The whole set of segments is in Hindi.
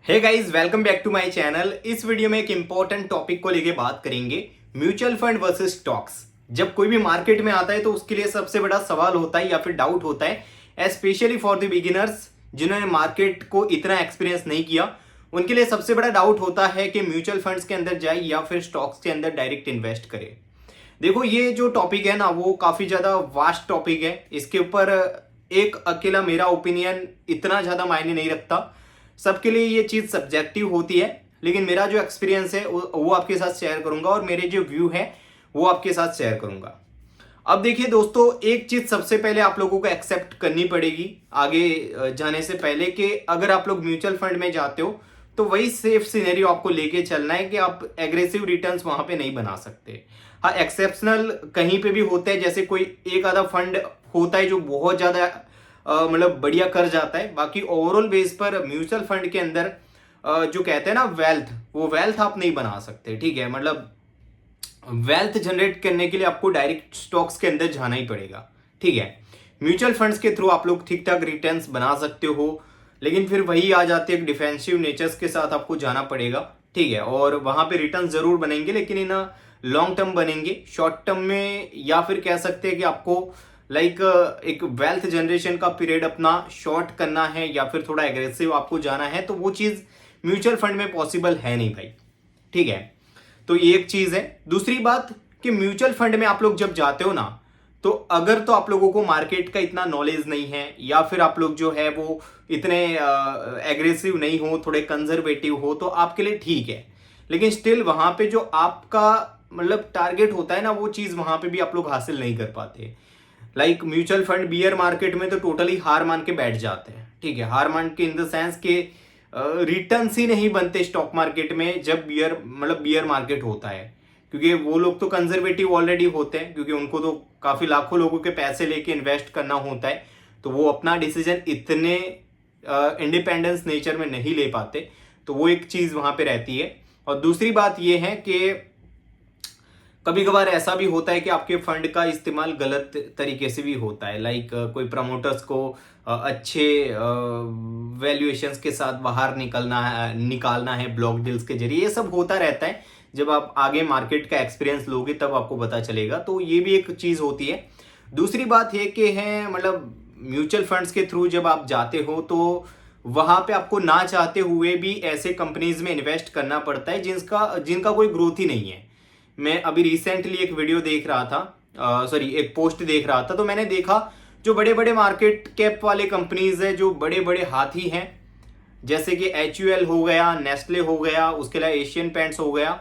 Hey guys, welcome back to my channel. इस वीडियो में एक इंपॉर्टेंट टॉपिक को लेके बात करेंगे, म्यूचुअल फंड वर्सेस स्टॉक्स। जब कोई भी मार्केट में आता है तो उसके लिए सबसे बड़ा सवाल होता है या फिर डाउट होता है, स्पेशली फॉर द बिगिनर्स जिन्होंने मार्केट को इतना एक्सपीरियंस नहीं किया। उनके लिए सबसे बड़ा डाउट होता है कि म्यूचुअल फंड्स के अंदर जाए या फिर स्टॉक्स के अंदर डायरेक्ट इन्वेस्ट करे। देखो, ये जो टॉपिक है ना, वो काफी ज्यादा वास्ट टॉपिक है। इसके ऊपर एक अकेला मेरा ओपिनियन इतना ज्यादा मायने नहीं रखता। सबके लिए ये चीज सब्जेक्टिव होती है, लेकिन मेरा जो एक्सपीरियंस है वो आपके साथ शेयर करूंगा और मेरे जो व्यू है वो आपके साथ शेयर करूंगा। अब देखिए दोस्तों, एक चीज सबसे पहले आप लोगों को एक्सेप्ट करनी पड़ेगी आगे जाने से पहले, कि अगर आप लोग म्यूचुअल फंड में जाते हो तो वही सेफ सिनेरियो आपको लेके चलना है कि आप एग्रेसिव रिटर्न्स वहां पे नहीं बना सकते। हाँ, एक्सेप्शनल कहीं पे भी होते हैं, जैसे कोई एक आधा फंड होता है जो बहुत ज्यादा मतलब बढ़िया कर जाता है। बाकी ओवरऑल बेस पर म्यूचुअल फंड के अंदर जो कहते हैं ना वेल्थ, वो वेल्थ आप नहीं बना सकते। ठीक है, मतलब वेल्थ जनरेट करने के लिए आपको डायरेक्ट स्टॉक्स के अंदर जाना ही पड़ेगा। ठीक है, म्यूचुअल फंड्स के थ्रू आप लोग ठीक ठाक रिटर्न्स बना सकते हो, लेकिन फिर वही आ जाती है, डिफेंसिव नेचर्स के साथ आपको जाना पड़ेगा। ठीक है, और वहां पे रिटर्न जरूर बनेंगे, लेकिन इन लॉन्ग टर्म बनेंगे। शॉर्ट टर्म में या फिर कह सकते हैं कि आपको एक वेल्थ जनरेशन का पीरियड अपना शॉर्ट करना है या फिर थोड़ा एग्रेसिव आपको जाना है, तो वो चीज म्यूचुअल फंड में पॉसिबल है नहीं भाई। ठीक है, तो ये एक चीज है। दूसरी बात कि म्यूचुअल फंड में आप लोग जब जाते हो ना, तो अगर तो आप लोगों को मार्केट का इतना नॉलेज नहीं है या फिर आप लोग जो है वो इतने एग्रेसिव नहीं हो, थोड़े कंजर्वेटिव हो, तो आपके लिए ठीक है। लेकिन स्टिल वहां पे जो आपका मतलब टारगेट होता है ना, वो चीज वहां पे भी आप लोग हासिल नहीं कर पाते। म्यूचुअल फंड बियर मार्केट में तो टोटली हार मान के बैठ जाते हैं। ठीक है, हार मान के इन द सेंस के रिटर्न ही नहीं बनते स्टॉक मार्केट में जब बियर मार्केट होता है, क्योंकि वो लोग तो कंजर्वेटिव ऑलरेडी होते हैं, क्योंकि उनको तो काफी लाखों लोगों के पैसे लेके इन्वेस्ट करना होता है, तो वो अपना डिसीजन इतने इंडिपेंडेंस नेचर में नहीं ले पाते। तो वो एक चीज वहां पे रहती है। और दूसरी बात ये है कि कभी कभार ऐसा भी होता है कि आपके फंड का इस्तेमाल गलत तरीके से भी होता है। कोई प्रमोटर्स को अच्छे वैल्यूएशंस के साथ बाहर निकालना है ब्लॉक डील्स के जरिए। ये सब होता रहता है। जब आप आगे मार्केट का एक्सपीरियंस लोगे तब आपको पता चलेगा। तो ये भी एक चीज होती है। दूसरी बात ये कि है म्यूचुअल फंड्स के थ्रू जब आप जाते हो तो वहां पे आपको ना चाहते हुए भी ऐसे कंपनीज में इन्वेस्ट करना पड़ता है जिनका कोई ग्रोथ ही नहीं है। मैं अभी रिसेंटली एक वीडियो देख रहा था, एक पोस्ट देख रहा था, तो मैंने देखा जो बड़े बड़े मार्केट कैप वाले कंपनीज है, जो बड़े बड़े हाथी हैं, जैसे कि HUL हो गया, नेस्ले हो गया, उसके अलावा एशियन पेंट्स हो गया,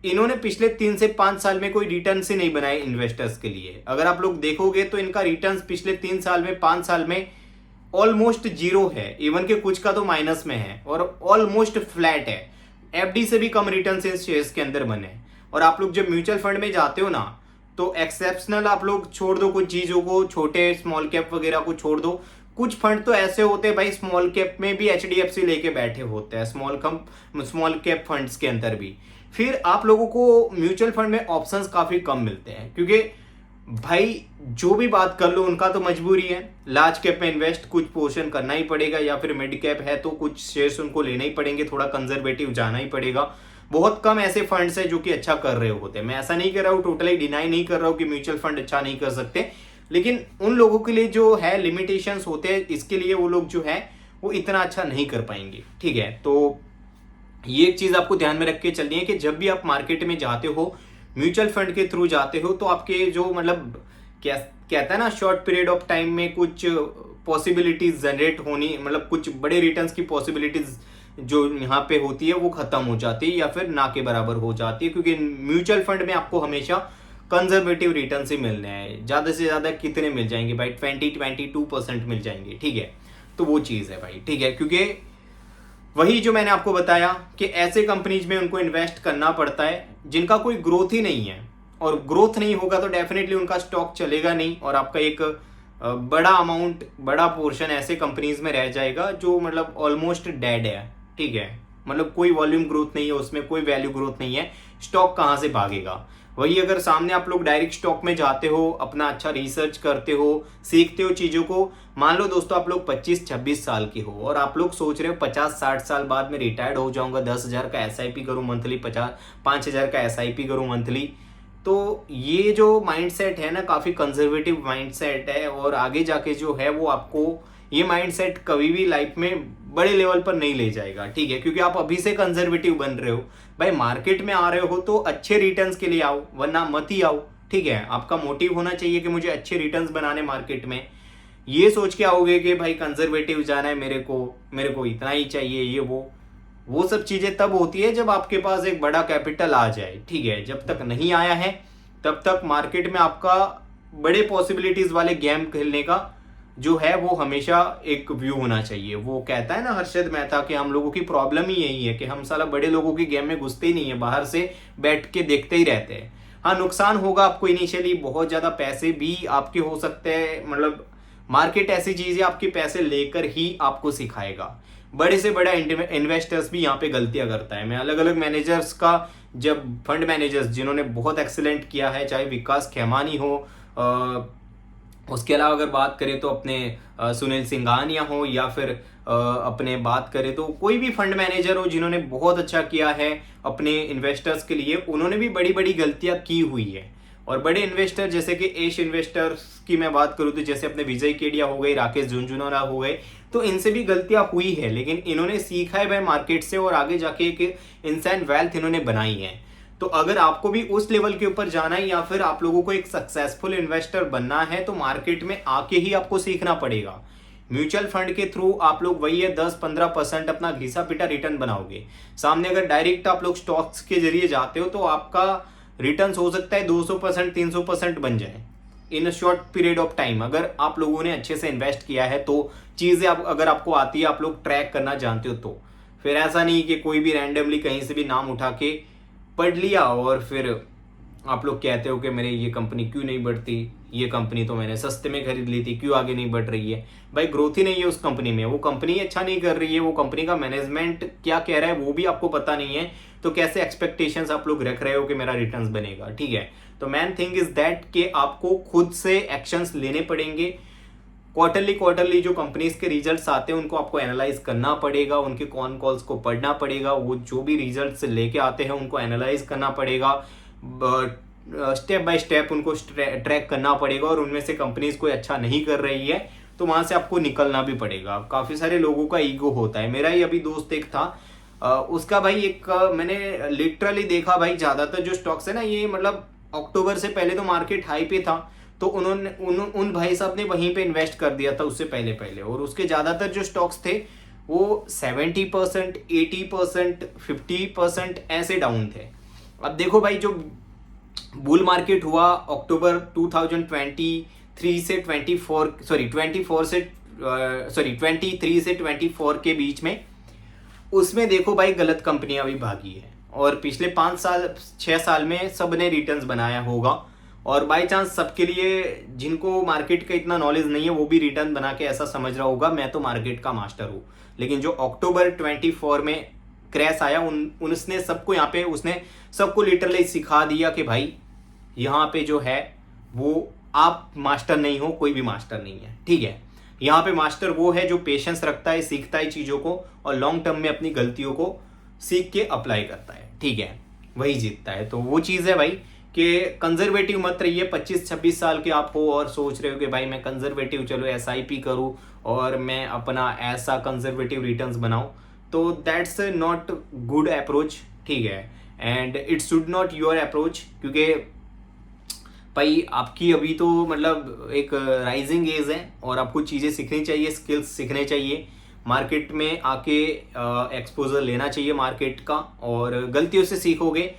इन्होंने पिछले 3 से 5 साल में कोई रिटर्न ही नहीं बनाए इन्वेस्टर्स के लिए। अगर आप लोग देखोगे तो इनका रिटर्न पिछले 3 साल में 5 साल में ऑलमोस्ट जीरो है, इवन के कुछ का तो माइनस में है और ऑलमोस्ट फ्लैट है। FD से भी कम रिटर्न इन शेयर्स के अंदर बने। और आप लोग जब म्यूचुअल फंड में जाते हो ना, तो एक्सेप्शनल आप लोग छोड़ दो कुछ चीजों को, छोटे स्मॉल कैप वगैरह को छोड़ दो। कुछ फंड तो ऐसे होते हैं भाई, स्मॉल कैप में भी HDFC लेके बैठे होते हैं, स्मॉल कैप फंड्स के अंदर भी। फिर आप लोगों को म्यूचुअल फंड में ऑप्शंस काफी कम मिलते हैं, क्योंकि भाई जो भी बात कर लो उनका तो मजबूरी है। लार्ज कैप में इन्वेस्ट कुछ पोर्शन करना ही पड़ेगा, या फिर मिड कैप है तो कुछ शेयर्स उनको लेना ही पड़ेंगे, थोड़ा कंजर्वेटिव जाना ही पड़ेगा। बहुत कम ऐसे फंड्स है जो कि अच्छा कर रहे होते हैं। मैं ऐसा नहीं कर रहा हूँ, टोटली डिनाई नहीं कर रहा हूँ कि म्यूचुअल फंड अच्छा नहीं कर सकते, लेकिन उन लोगों के लिए जो है लिमिटेशंस होते हैं, इसके लिए वो लोग जो है वो इतना अच्छा नहीं कर पाएंगे। ठीक है, तो ये एक चीज आपको ध्यान में रख के चलनी है कि जब भी आप मार्केट में जाते हो, म्यूचुअल फंड के थ्रू जाते हो, तो आपके जो क्या कहता है ना, शॉर्ट पीरियड ऑफ टाइम में कुछ पॉसिबिलिटीज जनरेट होनी, कुछ बड़े रिटर्न्स की पॉसिबिलिटीज जो यहाँ पे होती है वो खत्म हो जाती है या फिर ना के बराबर हो जाती है, क्योंकि म्यूचुअल फंड में आपको हमेशा कंजर्वेटिव रिटर्न ही मिलने हैं। ज्यादा से ज्यादा कितने मिल जाएंगे भाई? 22% मिल जाएंगे। ठीक है, तो वो चीज है भाई। ठीक है, क्योंकि वही जो मैंने आपको बताया कि ऐसे कंपनीज में उनको इन्वेस्ट करना पड़ता है जिनका कोई ग्रोथ ही नहीं है, और ग्रोथ नहीं होगा तो डेफिनेटली उनका स्टॉक चलेगा नहीं, और आपका एक बड़ा अमाउंट, बड़ा पोर्शन ऐसे कंपनीज में रह जाएगा जो ऑलमोस्ट डेड है। ठीक है, कोई वॉल्यूम ग्रोथ नहीं है उसमें, कोई वैल्यू ग्रोथ नहीं है, स्टॉक कहां से भागेगा? वही अगर सामने आप लोग डायरेक्ट स्टॉक में जाते हो, अपना अच्छा रिसर्च करते हो, सीखते हो चीज़ों को, मान लो दोस्तों आप लोग 25-26 साल के हो और आप लोग सोच रहे हो 50-60 साल बाद में रिटायर्ड हो जाऊंगा, 10,000 का SIP करूँ मंथली, 5,000 का SIP करूँ मंथली। तो ये जो माइंडसेट है ना, काफ़ी कंजर्वेटिव माइंडसेट है और आगे जाके जो है वो आपको ये माइंडसेट कभी भी लाइफ में बड़े लेवल पर नहीं ले जाएगा, ठीक है, क्योंकि आप अभी से कंजर्वेटिव बन रहे हो। भाई मार्केट में आ रहे हो तो अच्छे रिटर्न्स के लिए आओ, वरना मत ही आओ, ठीक है। आपका मोटिव होना चाहिए कि मुझे अच्छे रिटर्न्स बनाने मार्केट में। ये सोच के आओगे कि भाई कंजर्वेटिव जाना है मेरे को इतना ही चाहिए, ये वो सब चीजें तब होती है जब आपके पास एक बड़ा कैपिटल आ जाए, ठीक है। जब तक नहीं आया है तब तक मार्केट में आपका बड़े पॉसिबिलिटीज वाले गेम खेलने का जो है वो हमेशा एक व्यू होना चाहिए। वो कहता है ना हर्षद मेहता कि हम लोगों की प्रॉब्लम ही यही है कि हम साला बड़े लोगों की गेम में घुसते ही नहीं है, बाहर से बैठ के देखते ही रहते हैं। हाँ, नुकसान होगा आपको इनिशियली, बहुत ज्यादा पैसे भी आपके हो सकते हैं, मतलब मार्केट ऐसी चीज है आपके पैसे लेकर ही आपको सिखाएगा। बड़े से बड़ा इन्वेस्टर्स भी यहाँ पे गलतियां करता है। मैं अलग अलग मैनेजर्स का, जब फंड मैनेजर्स जिन्होंने बहुत एक्सीलेंट किया है, चाहे विकास खेमानी हो, उसके अलावा अगर बात करें तो अपने सुनील सिंघानिया हो, या फिर अपने बात करें तो कोई भी फंड मैनेजर हो जिन्होंने बहुत अच्छा किया है अपने इन्वेस्टर्स के लिए, उन्होंने भी बड़ी बड़ी गलतियां की हुई है। और बड़े इन्वेस्टर जैसे कि एश इन्वेस्टर्स की मैं बात करूं तो जैसे अपने विजय केडिया हो गए, राकेश झुनझुनवाला हो गए, तो इनसे भी गलतियां हुई है, लेकिन इन्होंने सीखा है भाई मार्केट से और आगे जाके एक इंसान वेल्थ इन्होंने बनाई है। तो अगर आपको भी उस लेवल के ऊपर जाना है या फिर आप लोगों को एक सक्सेसफुल इन्वेस्टर बनना है तो मार्केट में आके ही आपको सीखना पड़ेगा। म्यूचुअल फंड के थ्रू आप लोग वही है 10-15% अपना घिसा पिटा रिटर्न बनाओगे। सामने अगर डायरेक्ट आप लोग स्टॉक्स के जरिए जाते हो तो आपका रिटर्न हो सकता है 200%, 300% बन जाए in a short period of time, अगर आप लोगों ने अच्छे से इन्वेस्ट किया है तो। चीजें अगर आपको आती है, आप लोग ट्रैक करना जानते हो तो। फिर ऐसा नहीं कि कोई भी रैंडमली कहीं से भी नाम उठा के पढ़ लिया और फिर आप लोग कहते हो कि मेरे ये कंपनी क्यों नहीं बढ़ती, ये कंपनी तो मैंने सस्ते में खरीद ली थी, क्यों आगे नहीं बढ़ रही है। भाई ग्रोथ ही नहीं है उस कंपनी में, वो कंपनी अच्छा नहीं कर रही है, वो कंपनी का मैनेजमेंट क्या कह रहा है वो भी आपको पता नहीं है, तो कैसे एक्सपेक्टेशंस आप लोग रख रहे हो कि मेरा रिटर्न्स बनेगा, ठीक है। तो मेन थिंग इज दैट कि आपको खुद से एक्शंस लेने पड़ेंगे। क्वार्टरली जो कंपनीज के रिजल्ट्स आते हैं उनको आपको एनालाइज करना पड़ेगा, उनके कॉन कॉल्स को पढ़ना पड़ेगा, वो जो भी रिजल्ट्स लेके आते हैं उनको एनालाइज करना पड़ेगा, स्टेप बाय स्टेप उनको ट्रैक करना पड़ेगा, और उनमें से कंपनीज कोई अच्छा नहीं कर रही है तो वहां से आपको निकलना भी पड़ेगा। काफी सारे लोगों का ईगो होता है। मेरा ही अभी दोस्त एक था, उसका भाई एक मैंने लिटरली देखा भाई, ज्यादातर जो स्टॉक्स है ना ये मतलब अक्टूबर से पहले तो मार्केट हाई पे था, तो उन्होंने उन भाई साहब ने वहीं पे इन्वेस्ट कर दिया था उससे पहले, और उसके ज्यादातर जो स्टॉक्स थे वो 70%, 80%, 50% ऐसे डाउन थे। अब देखो भाई, जो बुल मार्केट हुआ अक्टूबर 2023 से 23 से 24 के बीच में, उसमें देखो भाई गलत कंपनियां भी भागी है, और पिछले 5-6 साल में सबने रिटर्न्स बनाया होगा, और बाय चांस सबके लिए जिनको मार्केट का इतना नॉलेज नहीं है वो भी रिटर्न बना के ऐसा समझ रहा होगा मैं तो मार्केट का मास्टर हूँ। लेकिन जो अक्टूबर 24 में क्रैश आया, उसने सबको यहाँ पे उसने सबको लिटरली सिखा दिया कि भाई यहाँ पे जो है वो आप मास्टर नहीं हो, कोई भी मास्टर नहीं है, ठीक है। यहाँ पे मास्टर वो है जो पेशेंस रखता है, सीखता है चीज़ों को और लॉन्ग टर्म में अपनी गलतियों को सीख के अप्लाई करता है, ठीक है, वही जीतता है। तो वो चीज़ है भाई कि कंजर्वेटिव मत रहिए। 25-26 साल के आप हो और सोच रहे हो कि भाई मैं कंजर्वेटिव, चलो SIP करूँ और मैं अपना ऐसा कंजर्वेटिव रिटर्न्स बनाऊँ, तो दैट्स नॉट गुड अप्रोच, ठीक है, and it should not your approach. क्योंकि भाई आपकी अभी तो मतलब एक राइजिंग एज है और आपको चीज़ें सीखनी चाहिए, स्किल्स सीखने चाहिए, मार्केट में आके एक्सपोजर लेना चाहिए मार्केट का, और गलतियों से सीखोगे।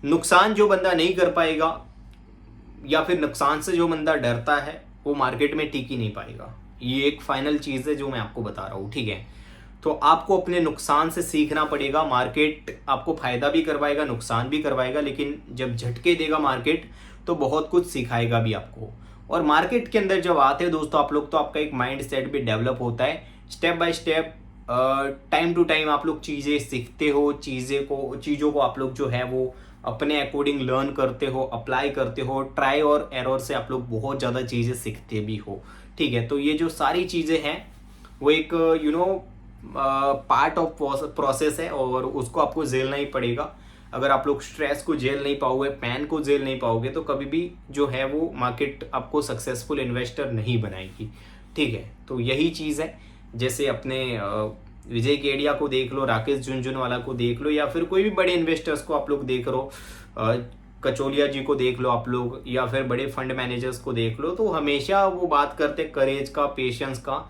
नुकसान जो बंदा नहीं कर पाएगा या फिर नुकसान से जो बंदा डरता है वो मार्केट में टिक ही नहीं पाएगा। ये एक फाइनल चीज़ है जो मैं आपको बता रहा हूँ, ठीक है। तो आपको अपने नुकसान से सीखना पड़ेगा। मार्केट आपको फायदा भी करवाएगा, नुकसान भी करवाएगा, लेकिन जब झटके देगा मार्केट तो बहुत कुछ सिखाएगा भी आपको। और मार्केट के अंदर जब आते हैं दोस्तों आप लोग, तो आपका एक माइंड सेट भी डेवलप होता है। Step by step, time to time आप लोग चीज़ें सीखते हो, चीज़ों को आप लोग जो है वो अपने अकॉर्डिंग लर्न करते हो, अप्लाई करते हो, ट्राई और एरर से आप लोग बहुत ज़्यादा चीज़ें सीखते भी हो। ठीक है, तो ये जो सारी चीज़ें हैं वो एक पार्ट ऑफ प्रोसेस है और उसको आपको झेलना ही पड़ेगा। अगर आप लोग स्ट्रेस को झेल नहीं पाओगे, पेन को झेल नहीं पाओगे, तो कभी भी जो है वो मार्केट आपको सक्सेसफुल इन्वेस्टर नहीं बनाएगी। ठीक है, तो यही चीज़ है। जैसे अपने विजय केडिया को देख लो, राकेश झुनझुनवाला को देख लो, या फिर कोई भी बड़े इन्वेस्टर्स को आप लोग देख लो, कचोलिया जी को देख लो आप लोग, या फिर बड़े फंड मैनेजर्स को देख लो, तो हमेशा वो बात करते करेज का, पेशेंस का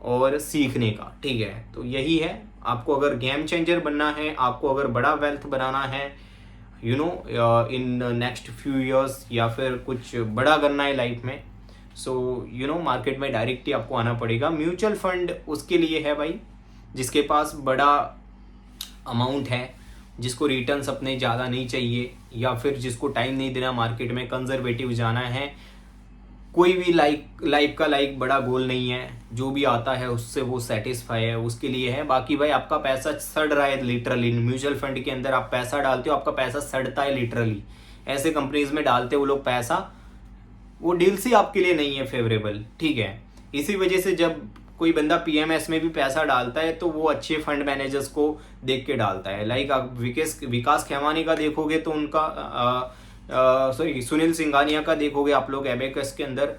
और सीखने का। ठीक है, तो यही है। आपको अगर गेम चेंजर बनना है, आपको अगर बड़ा वेल्थ बनाना है इन नेक्स्ट फ्यू इयर्स, या फिर कुछ बड़ा करना है लाइफ में, सो मार्केट में डायरेक्ट ही आपको आना पड़ेगा। म्यूचुअल फंड उसके लिए है भाई जिसके पास बड़ा अमाउंट है, जिसको रिटर्न्स अपने ज़्यादा नहीं चाहिए, या फिर जिसको टाइम नहीं देना मार्केट में, कंजर्वेटिव जाना है, कोई भी लाइफ का बड़ा गोल नहीं है, जो भी आता है उससे वो सेटिस्फाई है, उसके लिए है। बाकी भाई आपका पैसा सड़ रहा है लिटरली, म्यूचुअल फंड के अंदर आप पैसा डालते हो, आपका पैसा सड़ता है लिटरली। ऐसे कंपनीज में डालते वो लोग पैसा, वो डील्स ही आपके लिए नहीं है फेवरेबल। ठीक है, इसी वजह से जब कोई बंदा पीएमएस में भी पैसा डालता है तो वो अच्छे फंड मैनेजर्स को देख के डालता है। लाइक आप विकास खेमानी का देखोगे तो उनका सॉरी सुनील सिंघानिया का देखोगे आप लोग एबेकस के अंदर,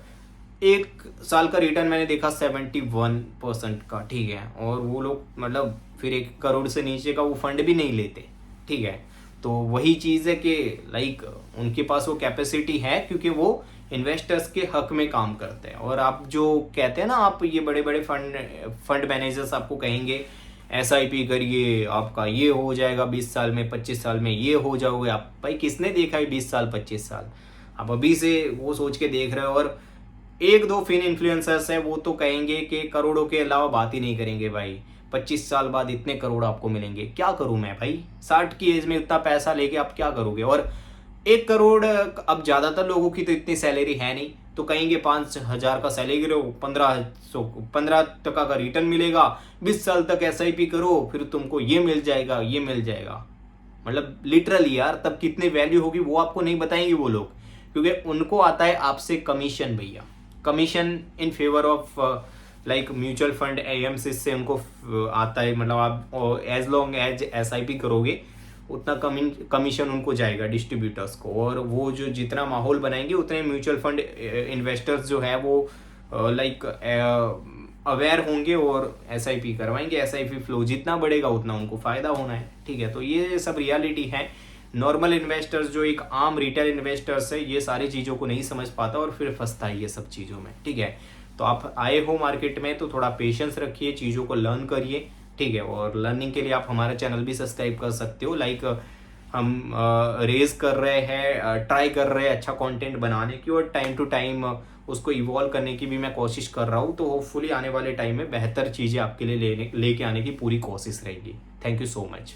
1 साल का रिटर्न मैंने देखा 71% का। ठीक है, और वो लोग मतलब फिर 1 करोड़ से नीचे का वो फंड भी नहीं लेते। ठीक है, तो वही चीज़ है कि लाइक उनके पास वो कैपेसिटी है क्योंकि वो इन्वेस्टर्स के हक में काम करते हैं। और आप जो कहते हैं ना, आप ये बड़े बड़े फंड मैनेजर्स आपको कहेंगे SIP करिए, आपका ये हो जाएगा 20 साल में, 25 साल में ये हो जाओगे आप। भाई किसने देखा है 20 साल 25 साल? आप अभी से वो सोच के देख रहे हो। और 1-2 फिन इन्फ्लुएंसर्स है वो तो कहेंगे कि करोड़ों के अलावा बात ही नहीं करेंगे भाई, 25 साल बाद इतने करोड़ आपको मिलेंगे। क्या करूं मैं भाई, 60 की एज में इतना पैसा लेके आप क्या करोगे? और 1 करोड़, अब ज़्यादातर लोगों की तो इतनी सैलरी है नहीं, तो कहेंगे 5,000 का सैलरी लो, 15% का रिटर्न मिलेगा, 20 साल तक SIP करो, फिर तुमको ये मिल जाएगा, ये मिल जाएगा। मतलब लिटरली यार, तब कितनी वैल्यू होगी वो आपको नहीं बताएंगे वो लोग, क्योंकि उनको आता है आपसे कमीशन भैया, commission in favour of like mutual fund AMC से उनको आता है। मतलब आप एज लॉन्ग एज SIP करोगे उतना कमीशन उनको जाएगा डिस्ट्रीब्यूटर्स को, और वो जो जितना माहौल बनाएंगे उतने म्यूचुअल फंड इन्वेस्टर्स जो है वो लाइक अवेयर होंगे और SIP करवाएंगे। SIP फ्लो जितना बढ़ेगा उतना उनको फायदा होना है। ठीक है, तो ये सब रियलिटी है। नॉर्मल इन्वेस्टर्स जो एक आम रिटेल इन्वेस्टर्स है ये सारी चीज़ों को नहीं समझ पाता और फिर फंसता है ये सब चीज़ों में। ठीक है, तो आप आए हो मार्केट में तो थोड़ा पेशेंस रखिए, चीज़ों को लर्न करिए। ठीक है, और लर्निंग के लिए आप हमारा चैनल भी सब्सक्राइब कर सकते हो। लाइक हम रेज कर रहे हैं, ट्राई कर रहे हैं अच्छा कंटेंट बनाने की, और टाइम टू टाइम उसको इवॉल्व करने की भी मैं कोशिश कर रहा हूँ। तो होपफुली आने वाले टाइम में बेहतर चीज़ें आपके लिए लेके आने की पूरी कोशिश रहेगी। Thank you so much.